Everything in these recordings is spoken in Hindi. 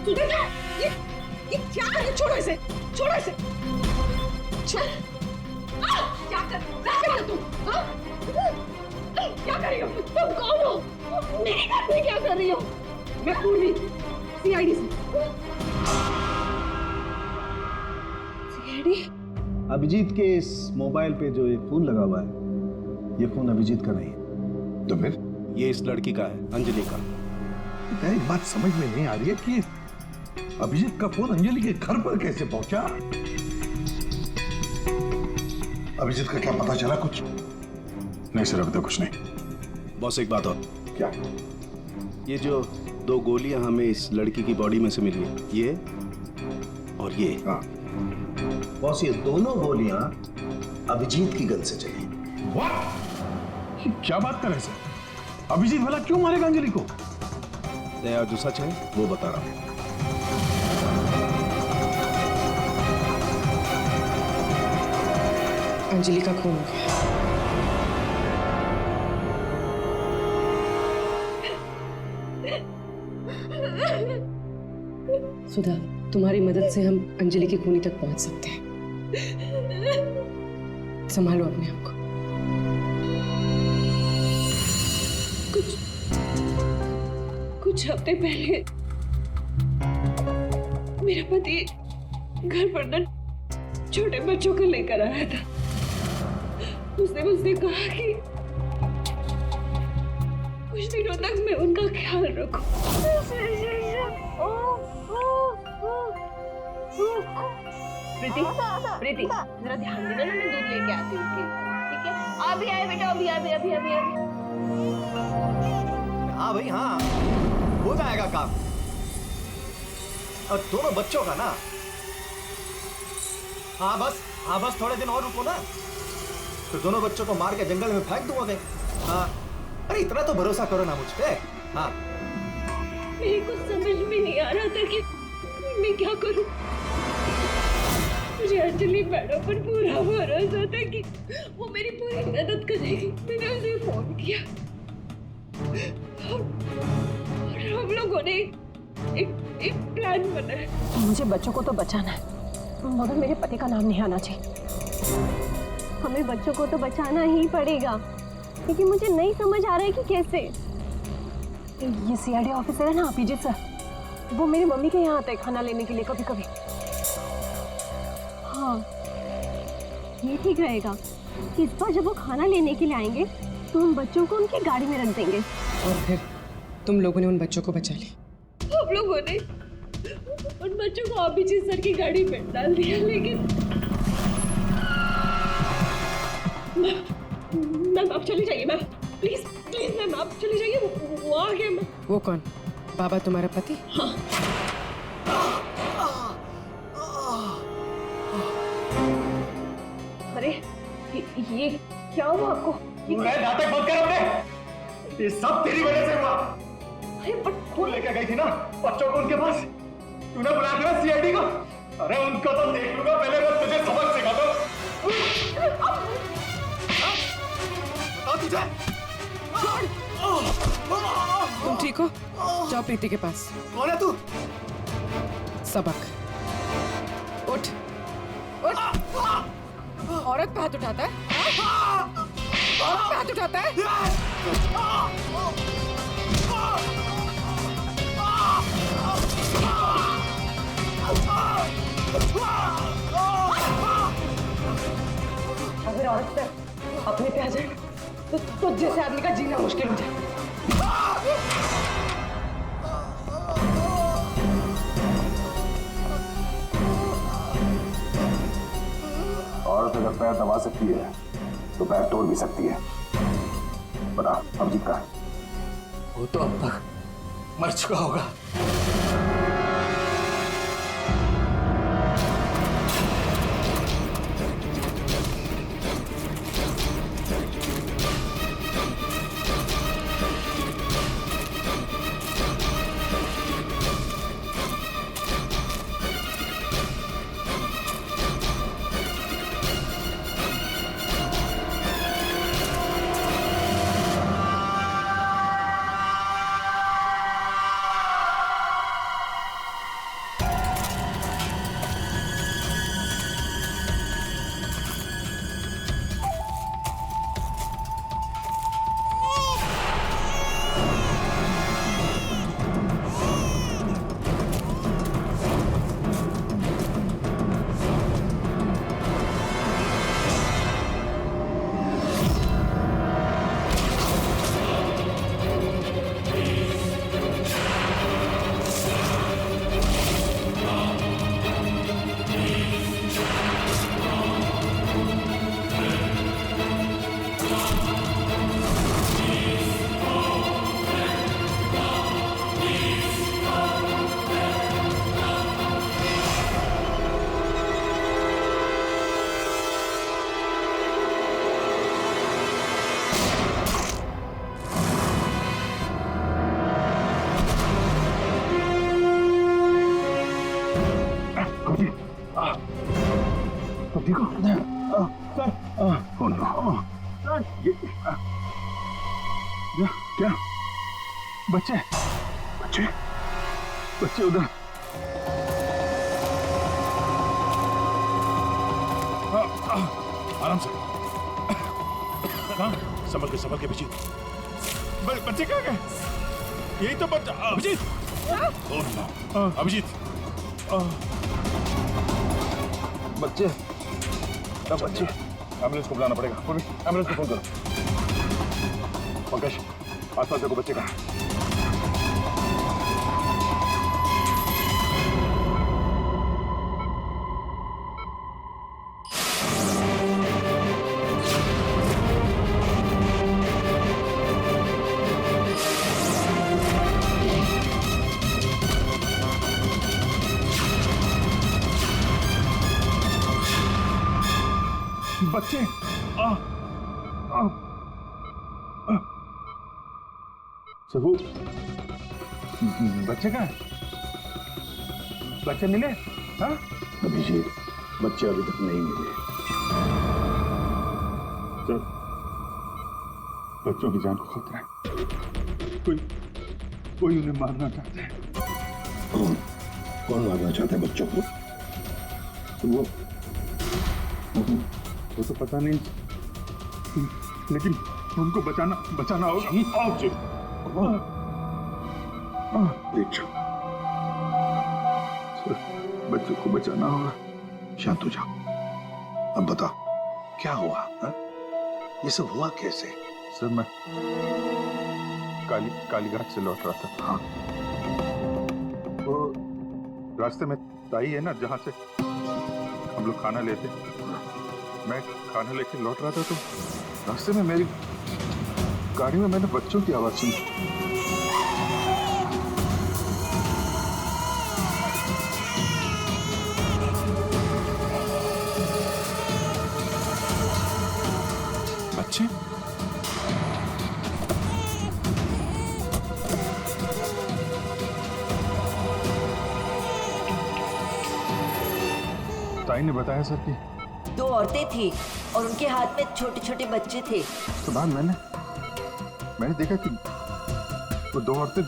ये ये क्या है? छोड़ो इसे, छोड़ो इसे। क्या कर रही हो तुम? क्या कर रही हो? तुम कौन हो? मेरे घर में क्या कर रही हो? मैं पूर्वी, सीआईडी से। सीआईडी? अभिजीत के इस मोबाइल पे जो एक फोन लगा हुआ है, ये फोन अभिजीत का नहीं है। तो फिर ये इस लड़की का है, अंजलि का। एक बात समझ में नहीं आ रही है कि अभिजीत का फोन अंजलि के घर पर कैसे पहुंचा। अभिजीत का क्या पता चला कुछ? नहीं सर, अभी तो कुछ नहीं। बॉस एक बात और। क्या? ये जो 2 गोलियां हमें इस लड़की की बॉडी में से मिली है, ये और ये। हाँ। बॉस ये दोनों गोलियां अभिजीत की गन से चली। What? क्या बात कर रहे हैं सर? अभिजीत भला क्यों मारेगा अंजलि को? दया जो सच है वो बता रहा हूं। अंजलि का खून हो गया। सुधा, तुम्हारी मदद से हम अंजलि की खूनी तक पहुंच सकते हैं। संभालो अपने आप को। कुछ हफ्ते पहले मेरा पति घर पर न छोटे बच्चों को लेकर आया था। उसने मुझसे कहा कि कुछ दिनों तक मैं उनका ख्याल रखूं। प्रीति, प्रीति, जरा ध्यान देना ना, मैं दूध लेके आती हूँ। ठीक है? अभी आए बेटा, अभी अभी अभी अभी अभी। हाँ भाई हाँ, हो जाएगा काम। और दोनों बच्चों का ना, हाँ बस थोड़े दिन और रुको ना, तो दोनों बच्चों को मार के जंगल में फेंक दूंगा। हाँ, अरे इतना तो भरोसा करो ना मुझ पे। हाँ, मेरे को समझ में नहीं आ रहा था कि मैं क्या करूं। मुझे अंजलि मैडम पर पूरा भरोसा था कि वो मेरी पूरी मदद करेगी। मैंने उसे फोन किया और हम लोगों ने एक प्लान बनाया। मुझे बच्चों को तो बचाना है, मगर मेरे पति का नाम नहीं आना चाहिए। हमें बच्चों को तो बचाना ही पड़ेगा, लेकिन मुझे नहीं समझ आ रहा है कि कैसे। ये सीआईडी ऑफिसर है ना अभिजीत सर, वो मेरी मम्मी के यहाँ आते हैं खाना लेने के लिए कभी कभी। हाँ, ये ठीक रहेगा। इस बार जब वो खाना लेने के लिए आएंगे तो हम बच्चों को उनकी गाड़ी में रख देंगे। और फिर तुम लोगों ने उन बच्चों को बचा लिया। हम लोगों ने उन बच्चों को अभिजीत सर की गाड़ी में डाल दिया, लेकिन मैम आप चली जाइए। मैम प्लीज प्लीज मैम आप चली जाइए। वो आ गया। मैम वो कौन? बाबा तुम्हारा पति? हाँ। अरे ये क्या हुआ आपको? नाटक बंद कर अपने। ये सब तेरी वजह से हुआ। अरे बट तू लेकर गई थी ना बच्चों को उनके पास, तूने बुला दिया सीआईडी को। अरे उनको तो देख लूंगा, पहले मैं तुझे सबक सिखा दूं। बता तुझे। तुम ठीक हो? जाओ प्रीति के पास। कौन है तू? सबक। उठ उठ। औरत पे हाथ उठाता है? औरत पे हाथ उठाता है? अगर औरत पे अपने पे आ जाए तो जैसे आदमी का जीना मुश्किल हो जाए। औरत अगर पैर दबा सकती है तो पैर तोड़ भी सकती है। बता अभिजीत का? वो तो अब तक मर चुका होगा। क्या? बच्चे बच्चे बच्चे उधर। आराम से। हाँ, संभल के अभिजीत। बच्चे कहाँ गए? यही तो बच्चा। अभिजीत, अभिजीत, बच्चे, बच्चे, एम्बुलेंस को बुलाना पड़ेगा। एम्बुलेंस को फोन करो। पंकज, आसपास देखो बच्चे कहाँ। बच्चे सबू, बच्चे कहाँ? बच्चे मिले? हाँ? अभिजीत, बच्चे अभी तक नहीं मिले। तो बच्चों की जान को खतरा है। कोई उन्हें मारना चाहता है। कौन मारना चाहता है बच्चों को? वो तो पता नहीं, लेकिन उनको बचाना होगा। आओ जी। देखो, बच्चों को बचाना होगा। शांत हो जाओ। अब बताओ क्या हुआ? हा? ये सब हुआ कैसे? सर, मैं कालीघाट से लौट रहा था। हाँ, वो रास्ते में ताई है ना, जहाँ से हम लोग खाना लेते। मैं खाना लेके लौट रहा था तो रास्ते में मेरी गाड़ी में मैंने बच्चों की आवाज सुनी। बच्चे? ताई ने बताया सर कि 2 औरतें थी और उनके हाथ में छोटे छोटे बच्चे थे। तो बाद मैंने देखा कि वो 2 औरतें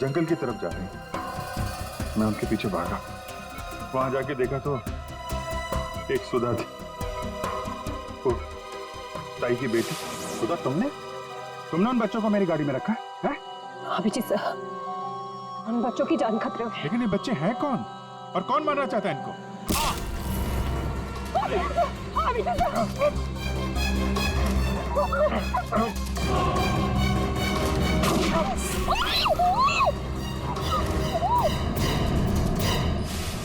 जंगल की तरफ जा रही थी। मैं उनके पीछे भागा। वहां जाके देखा तो एक सुधा थी, वो ताई की बेटी। सुधा, तुमने उन बच्चों को मेरी गाड़ी में रखा है? अभिजीत सर, उन बच्चों की जान खतरे में। लेकिन ये बच्चे हैं कौन और कौन मारना चाहता है इनको?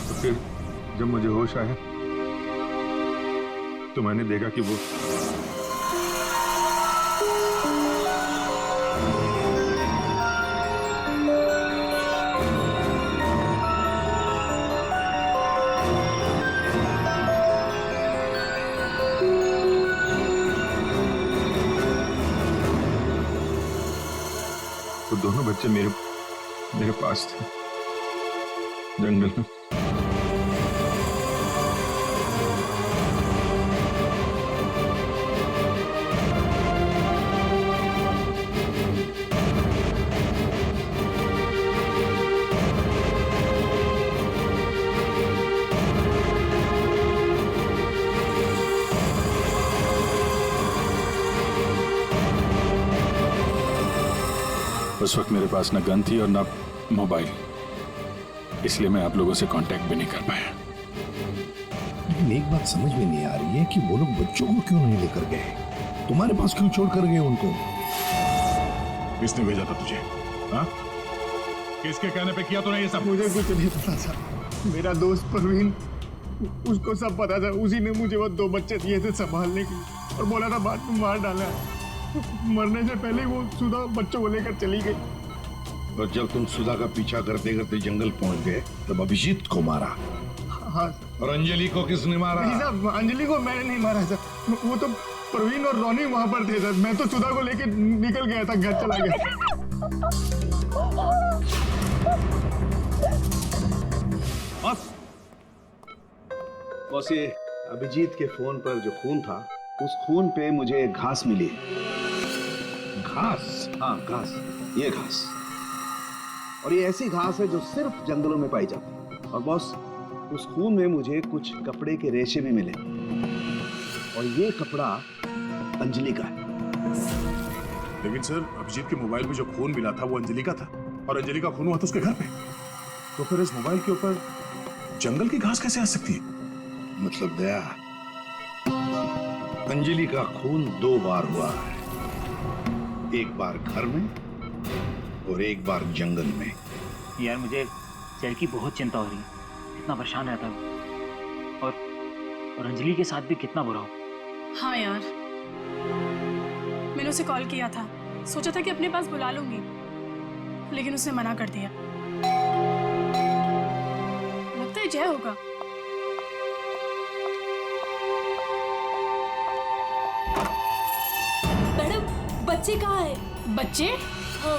तो फिर जब मुझे होश आया तो मैंने देखा कि वो दोनों बच्चे मेरे पास थे जंगल में। उस वक्त मेरे पास ना गन थी और ना मोबाइल, इसलिए मैं आप लोगों से कांटेक्ट भी नहीं कर पाया। लेकिन एक बात समझ में नहीं आ रही है कि वो लोग बच्चों को क्यों नहीं लेकर गए? तुम्हारे पास क्यों छोड़ कर गए उनको? किसने भेजा था तुझे? हाँ? किसके कहने पे किया तूने ये सब? मुझे कुछ नहीं पता था। मेरा दोस्त परवीन, उसको सब पता था। उसी ने मुझे वो 2 बच्चे दिए थे संभालने के लिए और बोला था बाद में मार डाला। मरने से पहले वो सुधा बच्चों को लेकर चली गई। और जब तुम सुधा का पीछा करते करते जंगल पहुंच गए तब अभिजीत को मारा। हाँ। और अंजलि को किसने मारा? नहीं साहब, अंजलि को मैंने नहीं मारा सर। वो तो परवीन और रोनी वहां पर थे सर। मैं तो सुधा को लेकर निकल गया था, घर चला गया। बस ये अभिजीत के फोन पर जो खून था, उस खून पे मुझे घास मिली। घास? हाँ घास, ये घास। और ये ऐसी घास है जो सिर्फ जंगलों में पाई जाती है। और बॉस, उस खून में मुझे कुछ कपड़े के रेशे भी मिले और ये कपड़ा अंजलि का है। लेकिन सर, अभिजीत के मोबाइल में जो खून मिला था वो अंजलि का था और अंजलि का खून हुआ था उसके घर पे। तो फिर इस मोबाइल के ऊपर जंगल की घास कैसे आ सकती है? मतलब दया, अंजलि का खून 2 बार हुआ है, एक बार घर में और एक बार जंगल में। यार मुझे सर की बहुत चिंता हो रही है, कितना परेशान रहता है वो। और अंजलि के साथ भी कितना बुरा हो। हाँ यार, मैंने उसे कॉल किया था, सोचा था कि अपने पास बुला लूंगी, लेकिन उसने मना कर दिया। लगता है जय होगा। मैडम, बच्चे कहाँ है? बच्चे? हाँ।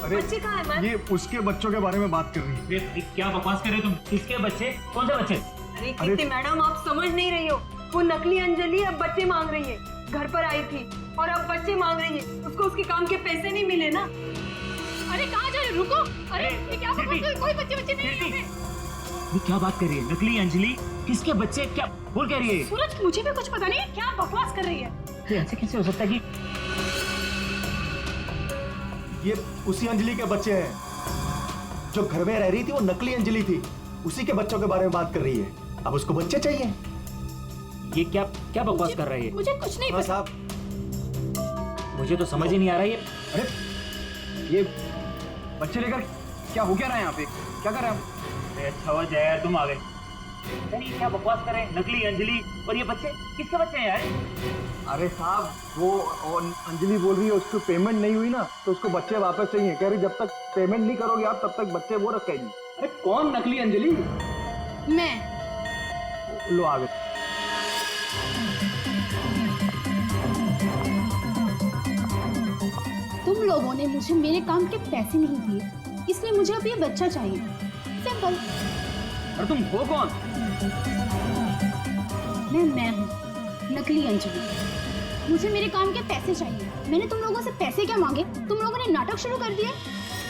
अरे बच्चे कहाँ है मैम? ये उसके बच्चों के बारे में बात कर रही है। क्या बकवास कर रहे हो तुम? किसके बच्चे? कौन से बच्चे? अरे कीर्ति मैडम, आप समझ नहीं रही हो। वो नकली अंजलि अब बच्चे मांग रही है। घर पर आई थी और अब बच्चे मांग रही है। उसको उसके काम के पैसे नहीं मिले ना। अरे कहाँ जा रहे हो? रुको। अरे ये क्या बकवास कर रही हो? कोई बच्चे नहीं है यहाँ पे। ये क्या बात कर रही है? नकली अंजलि? किसके बच्चे? क्या बोल कह रही है? सूरज, मुझे भी कुछ पता नहीं है, क्या बकवास कर रही है। ये ऐसे कैसे हो सकता है कि ये उसी अंजलि के बच्चे हैं जो घर में रह रही थी। वो नकली अंजलि थी, उसी के बच्चों के बारे में बात कर रही है। अब उसको बच्चे चाहिए। ये क्या क्या बकवास कर रही है? मुझे कुछ नहीं हाँ पता। साहब, मुझे तो समझ ही नहीं आ रहा ये। अरे ये बच्चे लेकर क्या हो क्या रहा है यहाँ पे? क्या कर रहे हैं आप? अच्छा हुआ जय यार तुम आ गए। ये क्या बकवास कर रहे हैं? नकली अंजलि और ये बच्चे किसके बच्चे हैं यार? अरे साहब, वो अंजलि बोल रही है उसको पेमेंट नहीं हुई ना, तो उसको बच्चे वापस चाहिए। कह रही जब तक पेमेंट नहीं करोगे आप तब तक बच्चे वो रखेगी। अरे कौन नकली अंजलि? मैं। लो आ गए। तुम लोगों ने मुझे मेरे काम के पैसे नहीं दिए, इसलिए मुझे अब ये बच्चा चाहिए। सिंपल। और तुम हो कौन? मैं हूँ नकली अंजलि। मुझे मेरे काम के पैसे चाहिए। मैंने तुम लोगों से पैसे क्या मांगे? तुम लोगों ने नाटक शुरू कर दिया।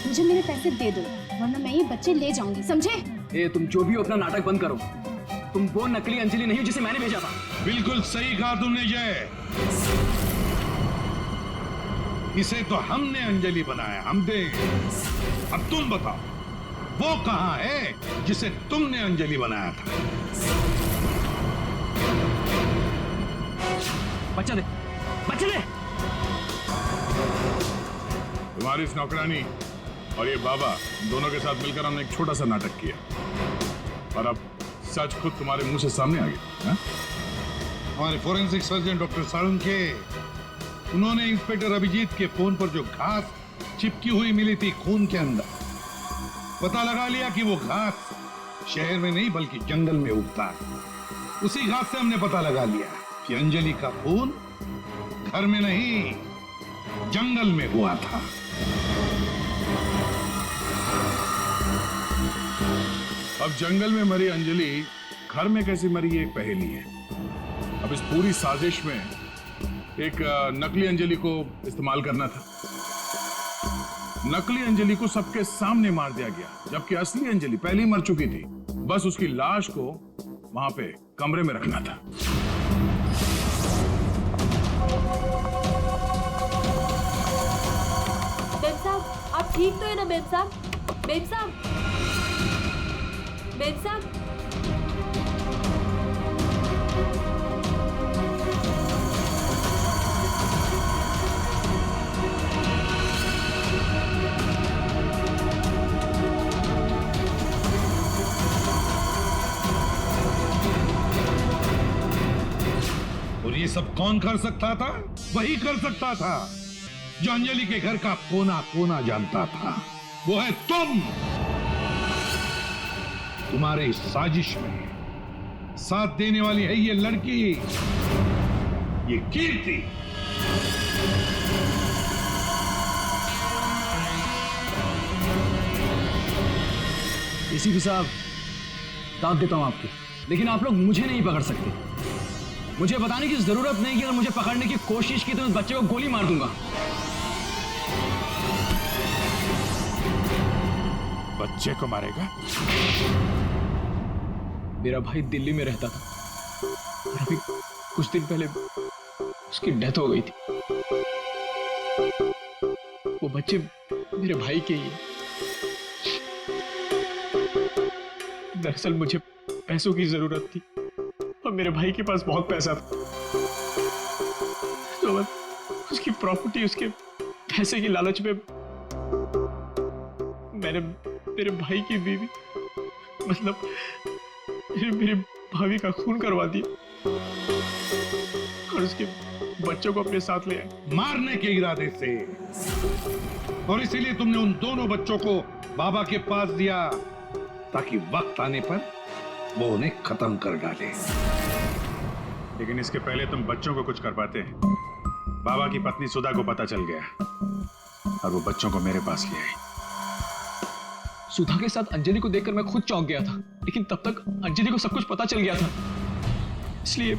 मुझे मेरे पैसे दे दो, वरना मैं ये बच्चे ले जाऊंगी, समझे? ए, तुम जो भी हो अपना नाटक बंद करो। तुम वो नकली अंजलि नहीं हो जिसे मैंने भेजा था। बिल्कुल सही कहा तुमने जय। इसे तो हमने अंजलि बनाया, हम देंगे। अब तुम बताओ, वो कहां है जिसे तुमने अंजलि बनाया था? बच्चा दे, बच्चा दे। तुम्हारी इस नौकरानी और ये बाबा दोनों के साथ मिलकर हमने एक छोटा सा नाटक किया और अब सच खुद तुम्हारे मुंह से सामने आ गया। हमारे फोरेंसिक सर्जन डॉक्टर साळुंखे, उन्होंने इंस्पेक्टर अभिजीत के फोन पर जो घास चिपकी हुई मिली थी खून के अंदर, पता लगा लिया कि वो घास शहर में नहीं बल्कि जंगल में उगता है। उसी घास से हमने पता लगा लिया कि अंजलि का खून घर में नहीं जंगल में हुआ था। अब जंगल में मरी अंजलि घर में कैसे मरी, एक पहेली है। अब इस पूरी साजिश में एक नकली अंजलि को इस्तेमाल करना था। नकली अंजलि को सबके सामने मार दिया गया, जबकि असली अंजलि पहले ही मर चुकी थी। बस उसकी लाश को वहां पे कमरे में रखना था। बेब साहब, आप ठीक तो है ना बेब साहब? बेब साहब, बेब साहब। और ये सब कौन कर सकता था? वही कर सकता था जो अंजलि के घर का कोना कोना जानता था। वो है तुम। तुम्हारे इस साजिश में साथ देने वाली है ये लड़की, ये कीर्ति। एसीपी साहब, दाद देता हूं आपकी, लेकिन आप लोग मुझे नहीं पकड़ सकते। मुझे बताने की जरूरत नहीं कि अगर मुझे पकड़ने की कोशिश की तो उस बच्चे को गोली मार दूंगा। बच्चे को मारेगा? मेरा भाई दिल्ली में रहता था और अभी कुछ दिन पहले उसकी डेथ हो गई थी। वो बच्चे मेरे भाई के ही हैं। दरअसल मुझे पैसों की जरूरत थी और मेरे भाई के पास बहुत पैसा था, तो उसकी प्रॉपर्टी, उसके पैसे की लालच में मैंने मेरे भाई की बीवी, मतलब मेरी भाभी का खून करवा दिया और उसके बच्चों को अपने साथ ले आए मारने के इरादे से। और इसीलिए तुमने उन दोनों बच्चों को बाबा के पास दिया ताकि वक्त आने पर वो उन्हें खत्म कर डाले। लेकिन इसके पहले तुम बच्चों को कुछ कर पाते। बाबा की पत्नी सुधा को पता चल गया और वो बच्चों को मेरे पास ले आई। सुधा के साथ अंजलि को देखकर मैं खुद चौंक गया था, लेकिन तब तक अंजलि को सब कुछ पता चल गया था, इसलिए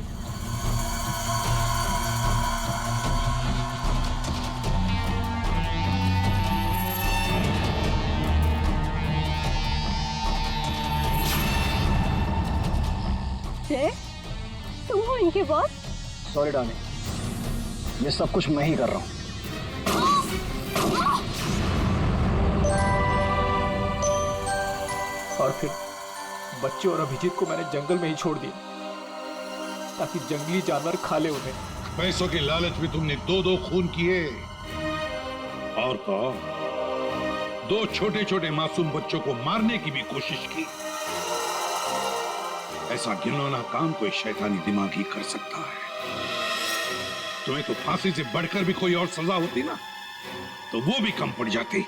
तुम हो इनके बॉस? सॉरी डार्लिंग, ये सब कुछ मैं ही कर रहा हूँ। और फिर बच्चे और अभिजीत को मैंने जंगल में ही छोड़ दिया ताकि जंगली जानवर खा ले उन्हें। पैसों की लालच में तुमने दो खून किए और तो दो छोटे छोटे मासूम बच्चों को मारने की भी कोशिश की। ऐसा घिनौना काम कोई शैतानी दिमाग ही कर सकता है। तुम्हें तो फांसी से बढ़कर भी कोई और सजा होती ना तो वो भी कम पड़ जाती।